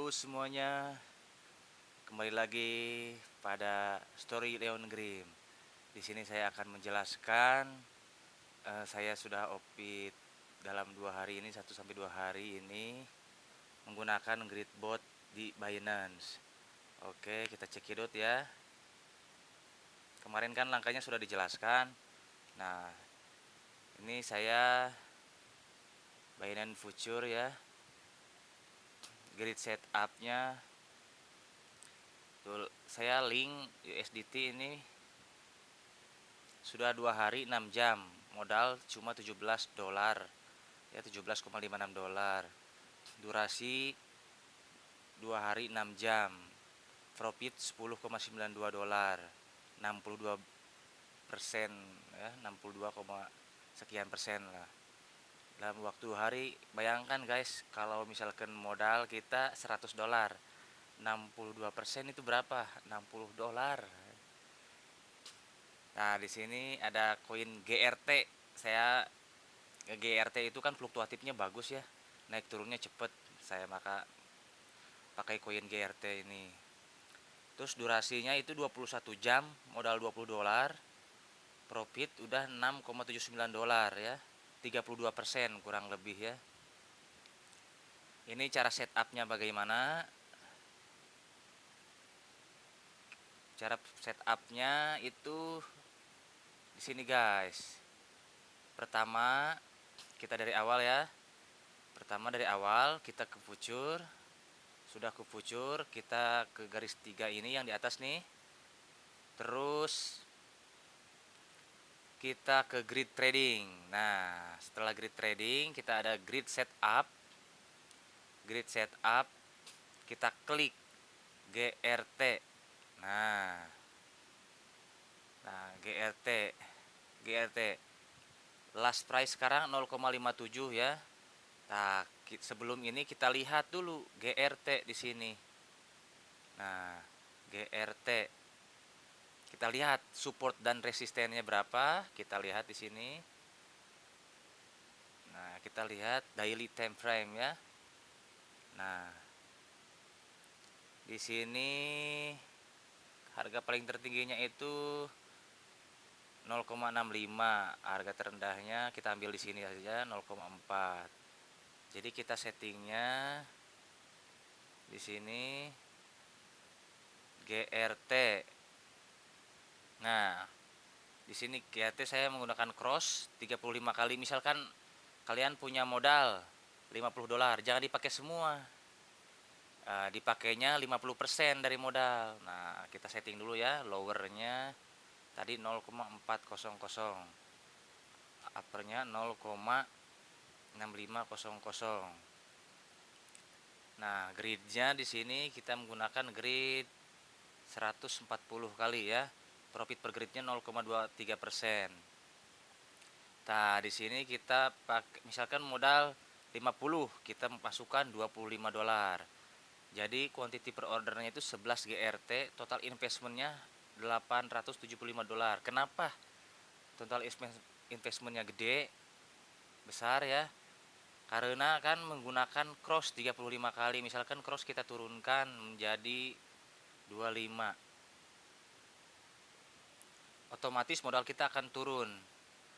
Halo semuanya, kembali lagi pada Story Leon Grim. Di sini saya akan menjelaskan saya sudah opit dalam 2 hari ini, 1 sampai 2 hari ini menggunakan Gridbot di Binance. Oke, kita cekidot ya. Kemarin kan langkahnya sudah dijelaskan. Nah, ini saya Binance Future ya. Grid setupnya saya link USDT ini sudah 2 hari 6 jam, modal cuma $17 ya, $17,56. Durasi 2 hari 6 jam, profit $10,92, 62% ya, 62, sekian persen lah dalam waktu 2 hari. Bayangkan guys, kalau misalkan modal kita $100, 62% itu berapa? $60. Nah, di sini ada koin GRT. GRT itu kan fluktuatifnya bagus ya, naik turunnya cepet. Saya maka pakai koin GRT ini. Terus durasinya itu 21 jam, modal $20, profit udah $6,79 ya, 32% kurang lebih ya. Ini cara setupnya bagaimana? Cara setupnya itu di sini guys. Pertama kita dari awal ya. Pertama dari awal kita ke future. Sudah ke future, kita ke garis 3 ini yang di atas nih. Terus kita ke grid trading. Nah, setelah grid trading kita ada grid setup. Grid setup kita klik GRT. Nah, GRT last price sekarang 0,57 ya. Nah, sebelum ini kita lihat dulu GRT di sini. Nah, GRT kita lihat support dan resistennya berapa, kita lihat di sini. Nah, kita lihat daily time frame ya. Nah, di sini harga paling tertingginya itu 0,65, harga terendahnya kita ambil di sini saja 0,4. Jadi kita settingnya di sini GRT. Nah, di sini GRT saya menggunakan cross 35 kali. Misalkan kalian punya modal $50, jangan dipakai semua. Dipakainya 50% dari modal. Nah, kita setting dulu ya, lowernya tadi 0,400, uppernya 0,6500. Nah, gridnya di sini kita menggunakan grid 140 kali ya. Profit per gridnya 0,23%. Nah, di sini kita pakai misalkan modal 50, kita masukkan $25. Jadi quantity per ordernya itu 11 GRT, total investmentnya $875. Kenapa total investmentnya gede, besar ya? Karena kan menggunakan cross 35 kali. Misalkan cross kita turunkan menjadi 25, otomatis modal kita akan turun.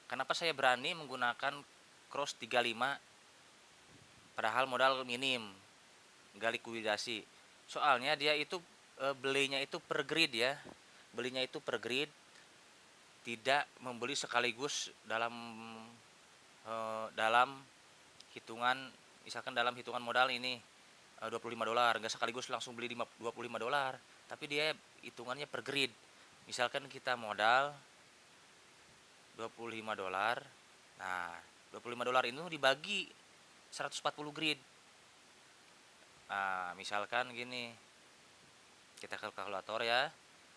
Kenapa saya berani menggunakan cross 35 padahal modal minim, nggak likuidasi? Soalnya dia itu belinya itu per grid ya. Belinya itu per grid, tidak membeli sekaligus dalam hitungan. Misalkan dalam hitungan modal ini $25, nggak sekaligus langsung beli $25, tapi dia hitungannya per grid. Misalkan kita modal $25, nah $25 itu dibagi 140 grid. Nah, misalkan gini, kita kalkulator ya,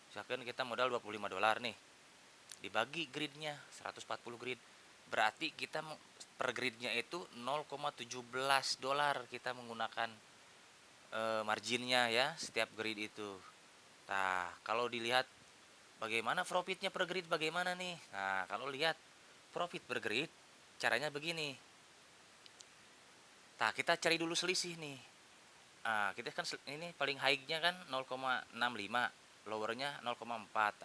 misalkan kita modal $25 nih, dibagi gridnya 140 grid, berarti kita per gridnya itu $0,17 kita menggunakan marginnya ya, setiap grid itu. Nah, kalau dilihat bagaimana profitnya per grid bagaimana nih? Nah, kalau lihat profit per grid caranya begini. Nah, kita cari dulu selisih nih. Kita kan ini paling high-nya kan 0,65, lowernya 0,4.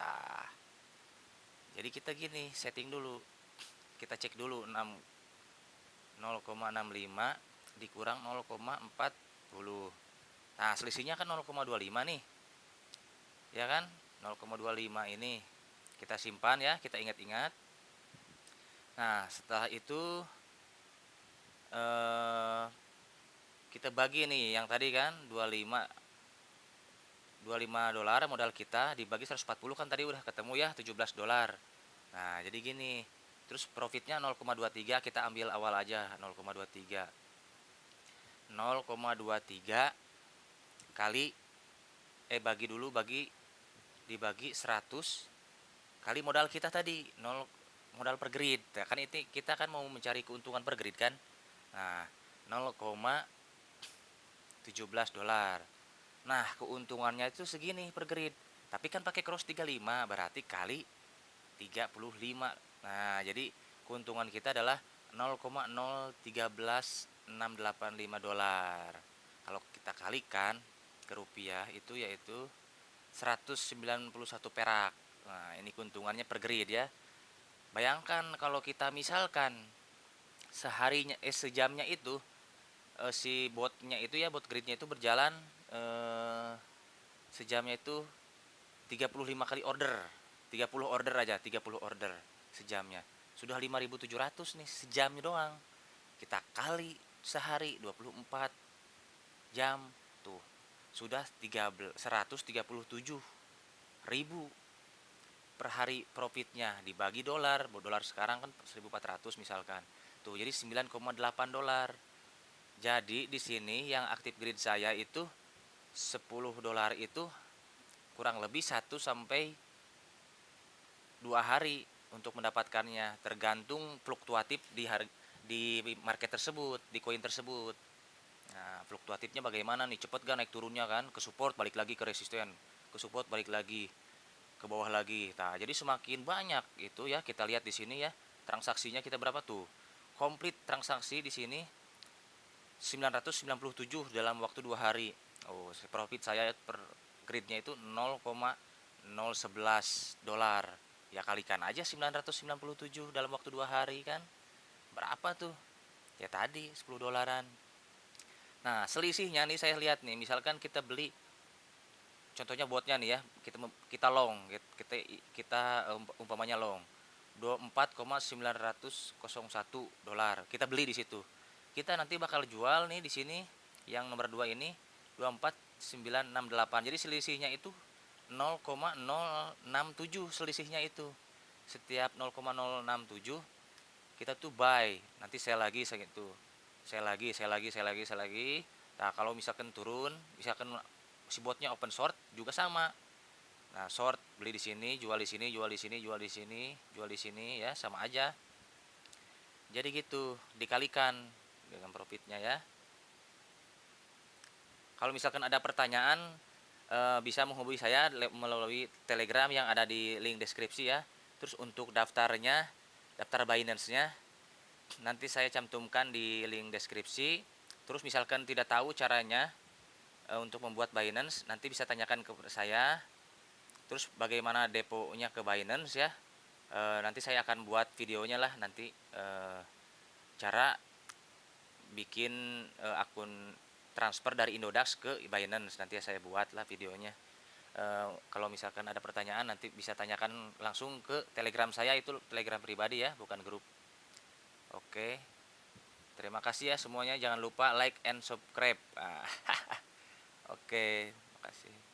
Jadi kita gini setting dulu, kita cek dulu 0,65 dikurang 0,40. Nah, selisihnya kan 0,25 nih. Ya kan? 0,25 ini kita simpan ya, kita ingat-ingat. Nah, setelah itu kita bagi nih yang tadi kan 25 dolar modal kita dibagi 140 kan tadi udah ketemu ya 17 dolar. Nah, jadi gini. Terus profitnya 0,23 kita ambil awal aja 0,23. 0,23 kali dibagi 100 kali modal kita tadi 0 modal per grid. Nah, kan itu kita kan mau mencari keuntungan per grid kan. Nah, 0,17 dolar. Nah, keuntungannya itu segini per grid. Tapi kan pakai cross 35 berarti kali 35. Nah, jadi keuntungan kita adalah 0,013685 dolar. Kalau kita kalikan ke rupiah itu yaitu 191 perak. Nah, ini keuntungannya per grid ya. Bayangkan kalau kita misalkan sejamnya itu si botnya itu ya, bot gridnya itu berjalan sejamnya itu 35 kali order. 30 order aja, 30 order sejamnya. Sudah 5.700 nih sejamnya doang. Kita kali sehari 24 jam tuh. Sudah 137.000 per hari profitnya dibagi dolar. Dolar sekarang kan 1.400 misalkan. Tuh, jadi 9,8 dolar. Jadi di sini yang aktif grid saya itu 10 dolar itu kurang lebih 1 sampai 2 hari untuk mendapatkannya, tergantung fluktuatif di market tersebut, di koin tersebut. Nah, fluktuatifnya bagaimana nih, cepet gak naik turunnya kan, ke support balik lagi ke resisten, ke support balik lagi ke bawah lagi. Nah, jadi semakin banyak itu ya, kita lihat di sini ya, transaksinya kita berapa tuh? Komplit transaksi di sini 997 dalam waktu 2 hari. Oh, profit saya per gridnya itu 0,011 dolar. Ya kalikan aja 997 dalam waktu 2 hari kan. Berapa tuh? Ya tadi 10 dolaran. Nah, selisihnya nih saya lihat nih, misalkan kita beli contohnya botnya nih ya, kita long, kita umpamanya long 24,901 dolar. Kita beli di situ. Kita nanti bakal jual nih di sini yang nomor 2 ini 24,968. Jadi selisihnya itu 0,067 selisihnya itu. Setiap 0,067 kita tuh buy, nanti saya lagi segitu. Saya lagi. Nah, kalau misalkan turun, misalkan si botnya open short juga sama. Nah, short beli di sini, jual di sini, jual di sini, jual di sini, jual di sini ya, sama aja. Jadi gitu, dikalikan dengan profitnya ya. Kalau misalkan ada pertanyaan bisa menghubungi saya melalui Telegram yang ada di link deskripsi ya. Terus untuk daftarnya, daftar Binance-nya nanti saya cantumkan di link deskripsi. Terus misalkan tidak tahu caranya untuk membuat Binance, nanti bisa tanyakan ke saya. Terus bagaimana deponya ke Binance ya, nanti saya akan buat videonya lah nanti, cara bikin akun transfer dari Indodax ke Binance, nanti saya buat lah videonya. Kalau misalkan ada pertanyaan nanti bisa tanyakan langsung ke Telegram saya, itu Telegram pribadi ya, bukan grup. Oke, terima kasih ya semuanya, jangan lupa like and subscribe. Oke, makasih.